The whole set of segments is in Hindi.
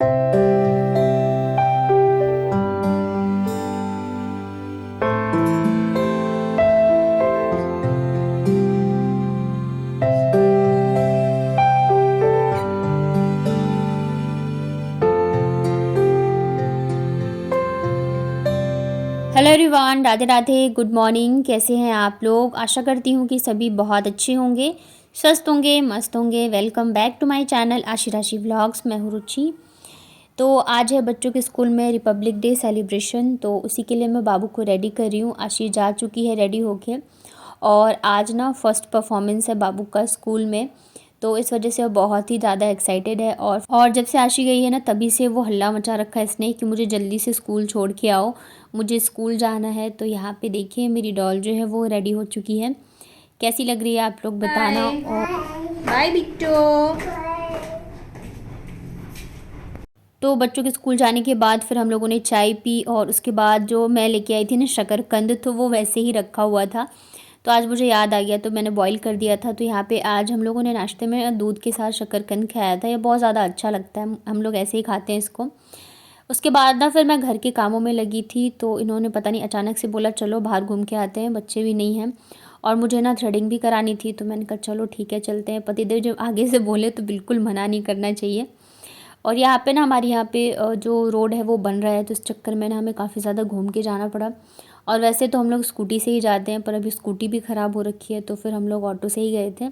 Hello everyone, Radhe Radhe, good morning. कैसे हैं आप लोग? आशा करती हूँ कि सभी बहुत अच्छे होंगे, स्वस्थ होंगे, मस्त होंगे। Welcome back to my channel Aashi Rashi vlogs. मैं हूँ रुचि। तो आज है बच्चों के स्कूल में रिपब्लिक डे सेलिब्रेशन, तो उसी के लिए मैं बाबू को रेडी कर रही हूँ। आशी जा चुकी है रेडी होके, और आज ना फर्स्ट परफॉर्मेंस है बाबू का स्कूल में, तो इस वजह से वो बहुत ही ज़्यादा एक्साइटेड है। और जब से आशी गई है ना, तभी से वो हल्ला मचा रखा है इसने कि मुझे जल्दी से स्कूल छोड़ के आओ, मुझे स्कूल जाना है। तो यहाँ पे देखिए मेरी डॉल जो है वो रेडी हो चुकी है। कैसी लग रही है आप लोग बताना। और बाय बिट्टो। तो बच्चों के स्कूल जाने के बाद फिर हम लोगों ने चाय पी, और उसके बाद जो मैं लेके आई थी ना शकरकंद, तो वो वैसे ही रखा हुआ था। तो आज मुझे याद आ गया तो मैंने बॉईल कर दिया था। तो यहाँ पे आज हम लोगों ने नाश्ते में दूध के साथ शकरकंद खाया था। ये बहुत ज़्यादा अच्छा लगता है, हम लोग ऐसे ही खाते हैं इसको। उसके बाद ना फिर मैं घर के कामों में लगी थी, तो इन्होंने पता नहीं अचानक से बोला चलो बाहर घूम के आते हैं, बच्चे भी नहीं हैं और मुझे ना थ्रेडिंग भी करानी थी। तो मैंने कहा चलो ठीक है चलते हैं। पतिदेव जब आगे से बोले तो बिल्कुल मना नहीं करना चाहिए। और यहाँ पे ना हमारे यहाँ पे जो रोड है वो बन रहा है, तो इस चक्कर में ना हमें काफ़ी ज़्यादा घूम के जाना पड़ा। और वैसे तो हम लोग स्कूटी से ही जाते हैं, पर अभी स्कूटी भी ख़राब हो रखी है, तो फिर हम लोग ऑटो से ही गए थे।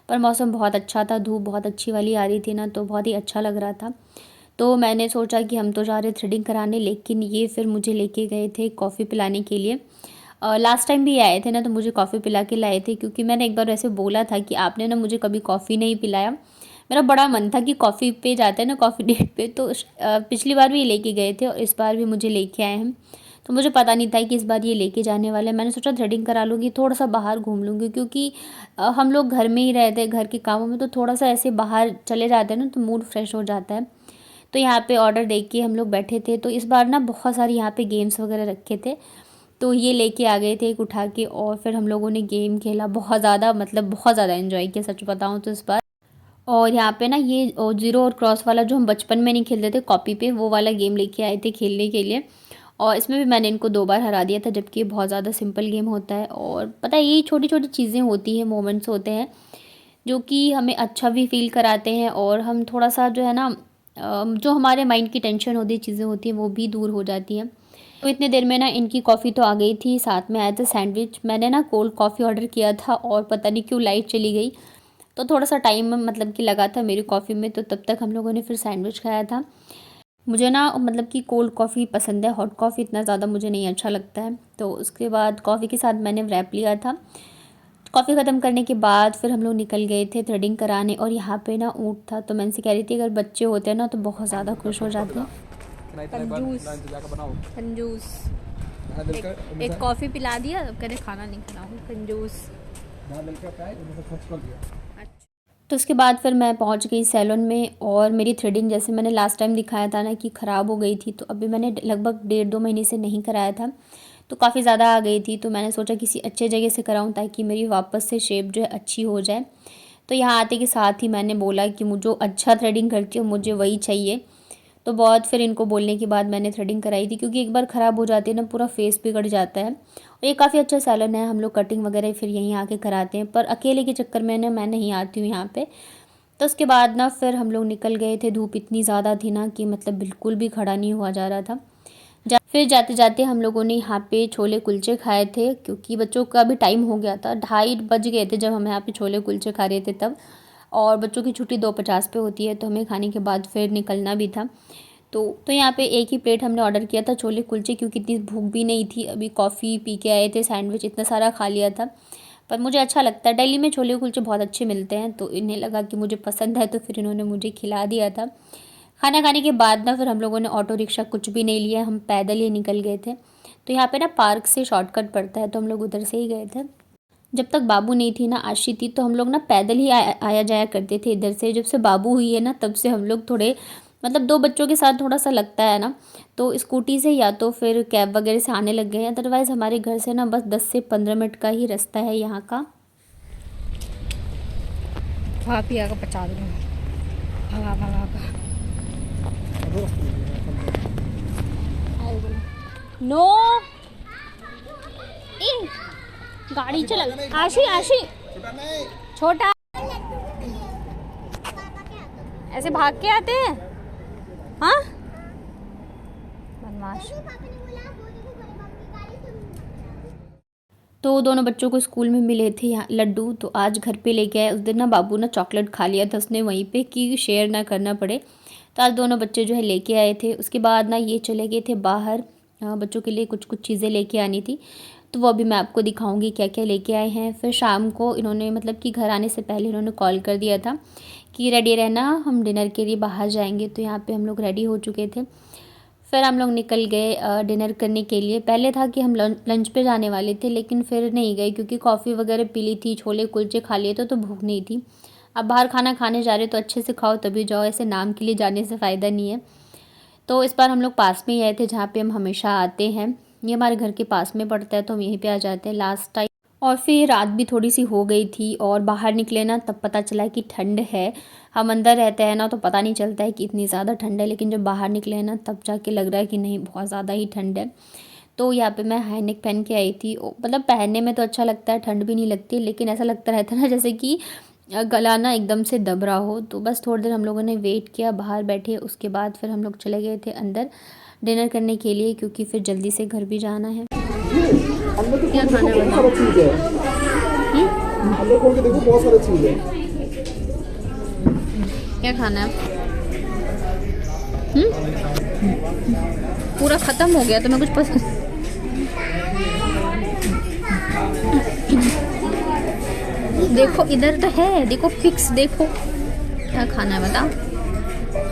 पर मौसम बहुत अच्छा था, धूप बहुत अच्छी वाली आ रही थी ना, तो बहुत ही अच्छा लग रहा था। तो मैंने सोचा कि हम तो जा रहे थ्रेडिंग कराने, लेकिन ये फिर मुझे लेके गए थे कॉफ़ी पिलाने के लिए। लास्ट टाइम भी आए थे ना, तो मुझे कॉफ़ी पिला के लाए थे, क्योंकि मैंने एक बार ऐसे बोला था कि आपने ना मुझे कभी कॉफ़ी नहीं पिलाया। मेरा बड़ा मन था कि कॉफ़ी पे जाते हैं ना, कॉफ़ी डेट पे, तो पिछली बार भी ये लेके गए थे और इस बार भी मुझे लेके आए हैं। तो मुझे पता नहीं था कि इस बार ये लेके जाने वाले हैं। मैंने सोचा थ्रेडिंग करा लूँगी, थोड़ा सा बाहर घूम लूँगी, क्योंकि हम लोग घर में ही रहते हैं, घर के कामों में, तो थोड़ा सा ऐसे बाहर चले जाते हैं ना तो मूड फ्रेश हो जाता है। तो यहाँ पे ऑर्डर दे के हम लोग बैठे थे, तो इस बार ना बहुत सारी यहाँ पे गेम्स वगैरह रखे थे, तो ये लेके आ गए थे एक उठा के, और फिर हम लोगों ने गेम खेला बहुत ज़्यादा, मतलब बहुत ज़्यादा एंजॉय किया सच बताऊँ तो इस बार। और यहाँ पे ना ये जीरो और क्रॉस वाला जो हम बचपन में नहीं खेलते थे कॉपी पे, वो वाला गेम लेके आए थे खेलने के लिए। और इसमें भी मैंने इनको 2 बार हरा दिया था, जबकि ये बहुत ज़्यादा सिंपल गेम होता है। और पता है यही छोटी छोटी चीज़ें होती हैं, मोमेंट्स होते हैं जो कि हमें अच्छा भी फील कराते हैं, और हम थोड़ा सा जो है ना जो हमारे माइंड की टेंशन होती चीज़ें होती हैं वो भी दूर हो जाती हैं। तो इतने देर में ना इनकी कॉफ़ी तो आ गई थी, साथ में आया था सैंडविच। मैंने ना कोल्ड कॉफ़ी ऑर्डर किया था, और पता नहीं क्यों लाइट चली गई, तो थोड़ा सा टाइम मतलब कि लगा था मेरी कॉफ़ी में, तो तब तक हम लोगों ने फिर सैंडविच खाया था। मुझे ना मतलब कि कोल्ड कॉफ़ी पसंद है, हॉट कॉफ़ी इतना ज़्यादा मुझे नहीं अच्छा लगता है। तो उसके बाद कॉफ़ी के साथ मैंने रैप लिया था। कॉफ़ी ख़त्म करने के बाद फिर हम लोग निकल गए थे थ्रेडिंग कराने, और यहाँ पे ना ऊँट था, तो मैं इनसे कह रही थी अगर बच्चे होते हैं ना तो बहुत ज़्यादा खुश हो जाते हैं। कंजूस कंजूस, एक कॉफ़ी पिला दिया, अब कह रहे खाना नहीं खाना, कंजूस। तो उसके बाद फिर मैं पहुंच गई सैलून में, और मेरी थ्रेडिंग जैसे मैंने लास्ट टाइम दिखाया था ना कि ख़राब हो गई थी, तो अभी मैंने लगभग 1.5-2 महीने से नहीं कराया था, तो काफ़ी ज़्यादा आ गई थी। तो मैंने सोचा किसी अच्छे जगह से कराऊं ताकि मेरी वापस से शेप जो है अच्छी हो जाए। तो यहाँ आते के साथ ही मैंने बोला कि मुझे जो अच्छा थ्रेडिंग करती हो मुझे वही चाहिए। तो बहुत फिर इनको बोलने के बाद मैंने थ्रेडिंग कराई थी, क्योंकि एक बार ख़राब हो जाती है ना पूरा फेस बिगड़ जाता है। और ये काफ़ी अच्छा सैलून है, हम लोग कटिंग वगैरह फिर यहीं आके कराते हैं, पर अकेले के चक्कर में ना मैं नहीं आती हूँ यहाँ पे। तो उसके बाद ना फिर हम लोग निकल गए थे, धूप इतनी ज़्यादा थी ना कि मतलब बिल्कुल भी खड़ा नहीं हुआ जा रहा था। फिर जाते जाते हम लोगों ने यहाँ पे छोले कुलचे खाए थे, क्योंकि बच्चों का भी टाइम हो गया था, 2:30 बज गए थे जब हम यहाँ पे छोले कुलचे खा रहे थे तब। और बच्चों की छुट्टी 2:50 पे होती है, तो हमें खाने के बाद फिर निकलना भी था। तो यहाँ पे एक ही प्लेट हमने ऑर्डर किया था छोले कुलचे, क्योंकि इतनी भूख भी नहीं थी, अभी कॉफ़ी पी के आए थे, सैंडविच इतना सारा खा लिया था। पर मुझे अच्छा लगता है, दिल्ली में छोले कुलचे बहुत अच्छे मिलते हैं, तो इन्हें लगा कि मुझे पसंद है, तो फिर इन्होंने मुझे खिला दिया था। खाना खाने के बाद ना फिर हम लोगों ने ऑटो रिक्शा कुछ भी नहीं लिया, हम पैदल ही निकल गए थे। तो यहाँ पे ना पार्क से शॉर्टकट पड़ता है, तो हम लोग उधर से ही गए थे। जब तक बाबू नहीं थी ना, आशी थी, तो हम लोग ना पैदल ही आया जाया करते थे इधर से। जब से बाबू हुई है ना, तब से हम लोग थोड़े मतलब 2 बच्चों के साथ थोड़ा सा लगता है ना, तो स्कूटी से या तो फिर कैब वगैरह से आने लग गए हैं। अदरवाइज़ हमारे घर से ना बस 10 से 15 मिनट का ही रास्ता है यहाँ का। भाग पिया का 50 भगा भगा का नो गाड़ी चला। आशी आशी छोटा ऐसे भाग के आते हैं। हाँ बदमाश। तो दोनों बच्चों को स्कूल में मिले थे यहाँ लड्डू, तो आज घर पे लेके आए। उस दिन ना बाबू ना चॉकलेट खा लिया था उसने वहीं पे कि शेयर ना करना पड़े, तो आज दोनों बच्चे जो है लेके आए थे। उसके बाद ना ये चले गए थे बाहर, बच्चों के लिए कुछ कुछ चीज़ें लेके आनी थी, तो वो अभी मैं आपको दिखाऊंगी क्या क्या लेके आए हैं। फिर शाम को इन्होंने मतलब कि घर आने से पहले इन्होंने कॉल कर दिया था कि रेडी रहना, हम डिनर के लिए बाहर जाएंगे। तो यहाँ पे हम लोग रेडी हो चुके थे। फिर हम लोग निकल गए डिनर करने के लिए। पहले था कि हम लंच पे जाने वाले थे, लेकिन फिर नहीं गए क्योंकि कॉफ़ी वगैरह पी ली थी, छोले कुलचे खा लिए तो भूख नहीं थी। अब बाहर खाना खाने जा रहे तो अच्छे से खाओ तभी जाओ, ऐसे नाम के लिए जाने से फ़ायदा नहीं है। तो इस बार हम लोग पास में ही आए थे जहाँ पे हम हमेशा आते हैं, ये हमारे घर के पास में पड़ता है तो हम यहीं पे आ जाते हैं लास्ट टाइम। और फिर रात भी थोड़ी सी हो गई थी और बाहर निकले ना तब पता चला कि ठंड है। हम अंदर रहते हैं ना तो पता नहीं चलता है कि इतनी ज़्यादा ठंड है, लेकिन जब बाहर निकले हैं ना तब जाके लग रहा है कि नहीं बहुत ज़्यादा ही ठंड है। तो यहाँ पे मैं हाई नेक पहन के आई थी, मतलब पहनने में तो अच्छा लगता है, ठंड भी नहीं लगती, लेकिन ऐसा लगता रहता है ना जैसे कि गला ना एकदम से दब रहा हो। तो बस थोड़ी देर हम लोगों ने वेट किया, बाहर बैठे। उसके बाद फिर हम लोग चले गए थे अंदर डिनर करने के लिए, क्योंकि फिर जल्दी से घर भी जाना है। क्या खाना है बताओ? अंदर खोल के देखो बहुत सारी चीज है। क्या खाना है? पूरा खत्म हो गया तो मैं कुछ पसंद देखो इधर तो है, देखो फिक्स, देखो क्या खाना है बताओ।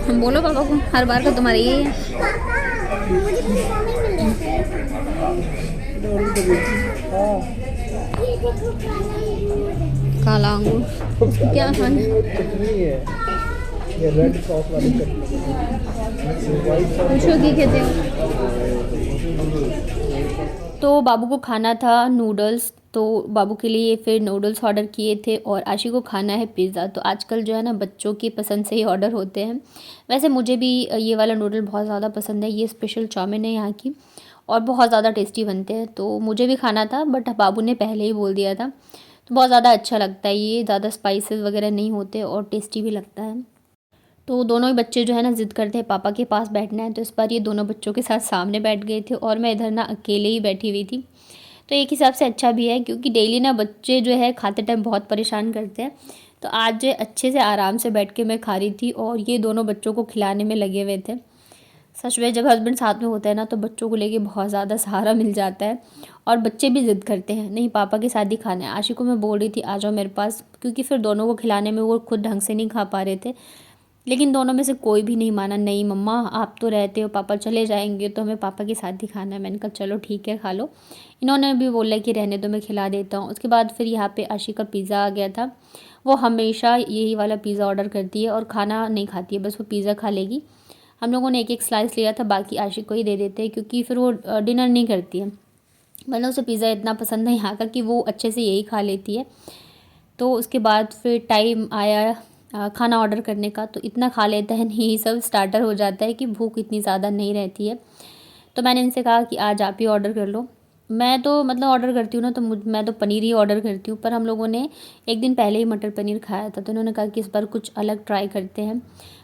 हम बोलो पापा को, हर बार का तुम्हारा ये है। काला अंगूर क्या खाना है? ये रेड सॉस वाली चटनी, पूछो की कहते हो। तो बाबू को खाना था नूडल्स, तो बाबू के लिए फिर नूडल्स ऑर्डर किए थे और आशी को खाना है पिज़्ज़ा। तो आजकल जो है ना बच्चों की पसंद से ही ऑर्डर होते हैं। वैसे मुझे भी ये वाला नूडल बहुत ज़्यादा पसंद है, ये स्पेशल चाउमीन है यहाँ की और बहुत ज़्यादा टेस्टी बनते हैं। तो मुझे भी खाना था बट बाबू ने पहले ही बोल दिया था, तो बहुत ज़्यादा अच्छा लगता है, ये ज़्यादा स्पाइसेस वगैरह नहीं होते और टेस्टी भी लगता है। तो दोनों ही बच्चे जो है ना ज़िद करते हैं पापा के पास बैठना है, तो इस बार ये दोनों बच्चों के साथ सामने बैठ गए थे और मैं इधर ना अकेले ही बैठी हुई थी। तो एक हिसाब से अच्छा भी है क्योंकि डेली ना बच्चे जो है खाते टाइम बहुत परेशान करते हैं। तो आज अच्छे से आराम से बैठ के मैं खा रही थी और ये दोनों बच्चों को खिलाने में लगे हुए थे। सच में जब हस्बैंड साथ में होता है ना तो बच्चों को लेके बहुत ज़्यादा सहारा मिल जाता है और बच्चे भी ज़िद करते हैं, नहीं पापा के साथ ही खाना है। आशी को मैं बोल रही थी आ जाओ मेरे पास, क्योंकि फिर दोनों को खिलाने में वो खुद ढंग से नहीं खा पा रहे थे, लेकिन दोनों में से कोई भी नहीं माना। नहीं मम्मा आप तो रहते हो, पापा चले जाएंगे तो हमें पापा के साथ ही खाना है। मैंने कहा चलो ठीक है खा लो। इन्होंने भी बोला कि रहने दो मैं खिला देता हूँ। उसके बाद फिर यहाँ पे आशी का पिज़्ज़ा आ गया था। वो हमेशा यही वाला पिज़्ज़ा ऑर्डर करती है और खाना नहीं खाती है, बस वो पिज़्ज़ा खा लेगी। हम लोगों ने एक एक स्लाइस लिया था, बाकी आशी को ही दे देते हैं क्योंकि फिर वो डिनर नहीं करती है। मतलब उसे पिज़्ज़ा इतना पसंद है यहाँ का कि वो अच्छे से यही खा लेती है। तो उसके बाद फिर टाइम आया खाना ऑर्डर करने का, तो इतना खा लेता है नहीं, सब स्टार्टर हो जाता है कि भूख इतनी ज़्यादा नहीं रहती है। तो मैंने इनसे कहा कि आज आप ही ऑर्डर कर लो। मैं तो मतलब ऑर्डर करती हूँ ना तो मैं तो पनीर ही ऑर्डर करती हूँ, पर हम लोगों ने एक दिन पहले ही मटर पनीर खाया था तो उन्होंने कहा कि इस बार कुछ अलग ट्राई करते हैं।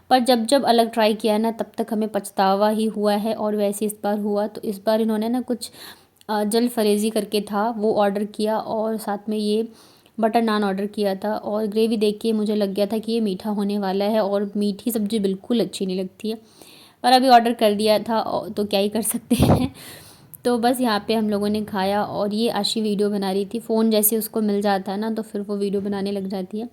पर जब जब अलग ट्राई किया ना तब तक हमें पछतावा ही हुआ है और वैसे इस बार हुआ। तो इस बार इन्होंने ना कुछ जल फरेज़ी करके था वो ऑर्डर किया और साथ में ये बटर नान ऑर्डर किया था और ग्रेवी देख के मुझे लग गया था कि ये मीठा होने वाला है और मीठी सब्ज़ी बिल्कुल अच्छी नहीं लगती है, पर अभी ऑर्डर कर दिया था तो क्या ही कर सकते हैं। तो बस यहाँ पे हम लोगों ने खाया और ये आशी वीडियो बना रही थी। फ़ोन जैसे उसको मिल जाता है ना तो फिर वो वीडियो बनाने लग जाती है।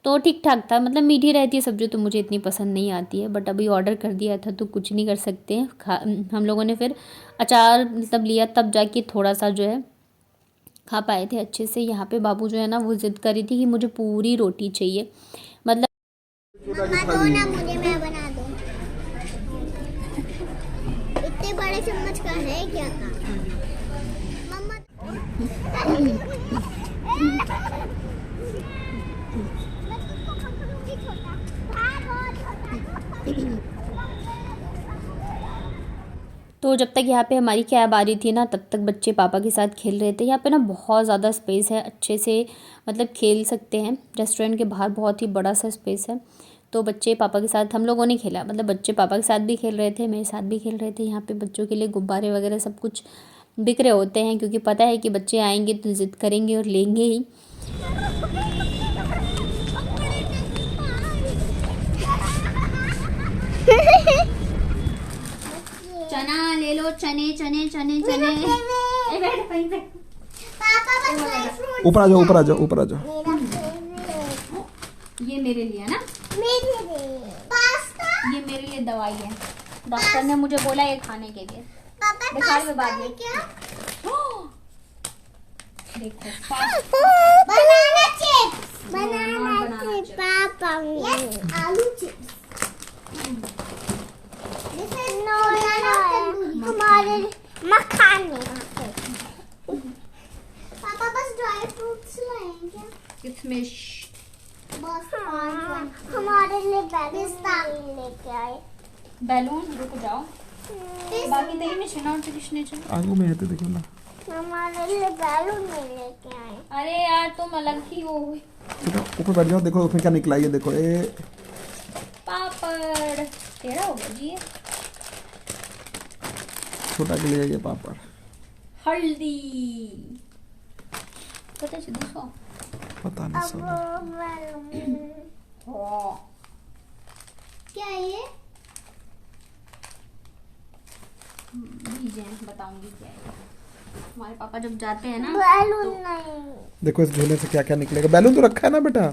तो ठीक ठाक था, मतलब मीठी रहती है सब्ज़ी तो मुझे इतनी पसंद नहीं आती है, बट अभी ऑर्डर कर दिया था तो कुछ नहीं कर सकते हैं। हम लोगों ने फिर अचार मतलब लिया तब जाके थोड़ा सा जो है खा पाए थे अच्छे से। यहाँ पे बाबू जो है ना वो ज़िद कर रही थी कि मुझे पूरी रोटी चाहिए, मतलब मम्मा दो ना मुझे, मैं बना दूँ। इतने बड़े चम्मच का है क्या था मम्मा? तो जब तक यहाँ पे हमारी कैब आ रही थी ना, तब तक बच्चे पापा के साथ खेल रहे थे। यहाँ पे ना बहुत ज़्यादा स्पेस है, अच्छे से मतलब खेल सकते हैं। रेस्टोरेंट के बाहर बहुत ही बड़ा सा स्पेस है। तो बच्चे पापा के साथ हम लोगों ने खेला, मतलब बच्चे पापा के साथ भी खेल रहे थे, मेरे साथ भी खेल रहे थे। यहाँ पे बच्चों के लिए गुब्बारे वगैरह सब कुछ बिक रहे होते हैं, क्योंकि पता है कि बच्चे आएंगे तो ज़िद करेंगे और लेंगे ही। चना ले लो, चने चने चने चने। ऊपर आ जाओ, ऊपर आ जाओ, ऊपर आ जाओ। ये मेरे लिए ना, पास्ता। ये मेरे लिए दवाई है। डॉक्टर ने मुझे बोला ये खाने के लिए। पापा दिखा दो बाद में। क्या? देखो बनाना चिप्स। बनाना चिप्स पापा। यस, आलू चिप्स। हमारे मखाने। पापा बस ड्राई फ्रूट्स लाएंगे क्या? किशमिश। बस हमारे लिए पिस्ता लेके आए। बैलून, रुक जाओ। बाकी तेरी में चना और किसने चना? आगू में है तो देखो ना। हमारे लिए बैलून लेके आए। अरे यार तुम अलग ही हो। ऊपर बैठ जाओ, देखो उसमें क्या निकला, ये देखो। ये पापड़ तेरा होगा जी। छोटा के लिए ये पापड़। हल्दी पता चल दूसरा। पता नहीं सब। क्या ये? बीज हैं, बताऊंगी क्या है। हमारे पापा जब जाते हैं ना बैलून नहीं। देखो इस झोले से क्या क्या निकलेगा। बैलून तो रखा है ना बेटा,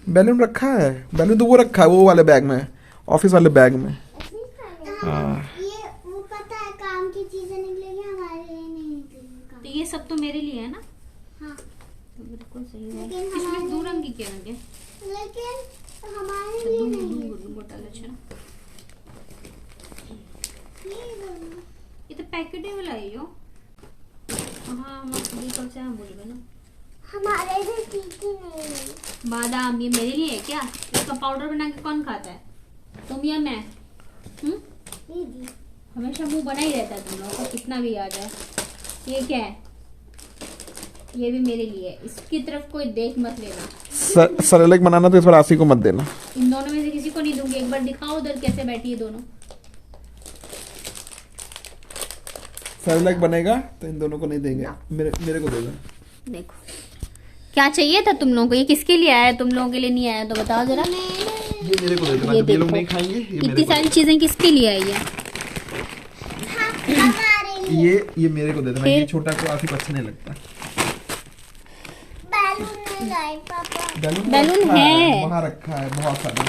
बैलून रखा है। बैलून तो वो रखा है, वो वाले बैग में, ऑफिस वाले बैग में। हाँ। ये वो पता है काम की चीजें निकलेगी, हमारे लिए नहीं निकलेगी। तो ये सब तो मेरे लिए है ना। हाँ, तो बिल्कुल सही है। लेकिन इसमें दो रंग की क्या रंग है? लेकिन हमारे लिए नहीं। ये तो पैकेट वाला है यो। हाँ हम से हम बोल गए ना। हमारे लिए टीकी नहीं। बादाम ये मेरे लिए है क्या? इसका पाउडर बना के कौन खाता है, तुम या मैं? दीदी हमेशा मुंह बना ही रहता है तुम लोगों का, कितना भी आ जाए। ये क्या है? ये भी मेरे लिए है। इसकी तरफ कोई देख मत लेना। सरेलेक बनाना तो इस बार आसी को मत देना। इन दोनों में से किसी को नहीं दूंगी। एक बार दिखाओ उधर कैसे बैठी है दोनों। सरेलेक बनेगा तो इन दोनों को नहीं देंगे, मेरे को देगा। देखो क्या चाहिए था तुम लोगों को। ये किसके लिए आया? तुम लोगों के लिए नहीं आया तो बताओ जरा। ये मेरे को दे देना, ये लोग नहीं खाएंगे। इतनी सारी चीजें किसके लिए आई है? ये मेरे को दे देना। ये छोटा को आसिफ अच्छा नहीं लगता। बैलून नहीं लाए पापा। बैलून है वहाँ रखा है बहुत सारा,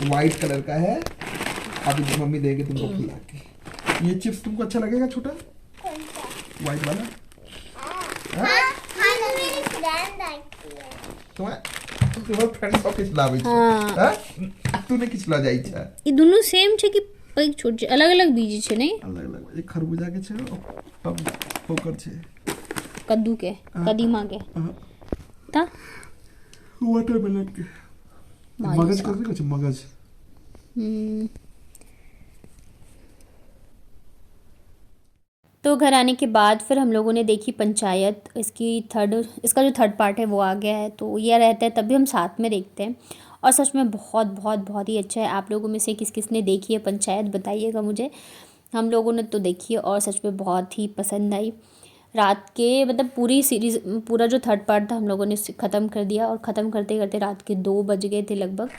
व्हाइट कलर का है। अभी मम्मी देगी तुमको खिला के। ये चिप्स तुमको अच्छा लगेगा छोटा व्हाइट वाला? हाँ, मेरी फ्रेंड आई है। तुम्हारे फ्रेंड को खिला भी तूने खिला जाई छा। ये दोनों सेम छे कि एक छोटे अलग अलग बीज छे नहीं? अलग अलग। एक खरबूजा के छे तब पोकर छे, कद्दू के, कदीमा के ता वाटरमेलन के, मगज का छे मगज। तो घर आने के बाद फिर हम लोगों ने देखी पंचायत। इसका जो थर्ड पार्ट है वो आ गया है, तो ये रहता है तभी हम साथ में देखते हैं। और सच में बहुत बहुत बहुत ही अच्छा है। आप लोगों में से किस किस ने देखी है पंचायत बताइएगा मुझे। हम लोगों ने तो देखी है और सच में बहुत ही पसंद आई। रात के मतलब पूरी सीरीज़, पूरा जो थर्ड पार्ट था हम लोगों ने ख़त्म कर दिया, और ख़त्म करते करते रात के 2 बज गए थे लगभग।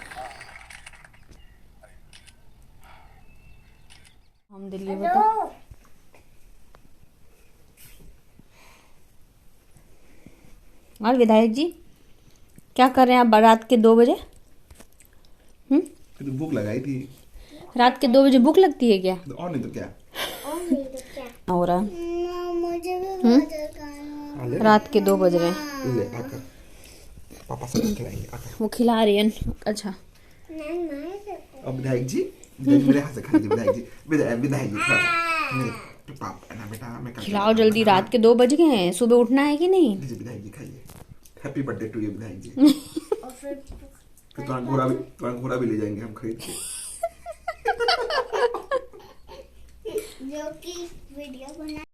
हम दिल्ली बता और विधायक जी क्या कर रहे हैं आप रात के 2 बजे? तो भूख लगाई थी। रात के 2 बजे भूख लगती है क्या? और नहीं तो क्या हो रहा? मुझे भी बहुत खाना है। रात के 2 बज रहे हैं। ले आकर पापा से खिलाएंगे आकर। वो खिला रही है। अच्छा अब विधायक जी मेरे हाथ से खाइए। विधायक जी विधायक जी पापा ना बेटा मैं खिलाओ जल्दी। रात के 2 बज गए हैं, सुबह उठना है कि नहीं? विधायक जी खाइए। हैप्पी बर्थडे टू यू विधायक जी। तो तुम्हारा घोड़ा भी ले जाएंगे हम खरीद के। जो कि वीडियो बना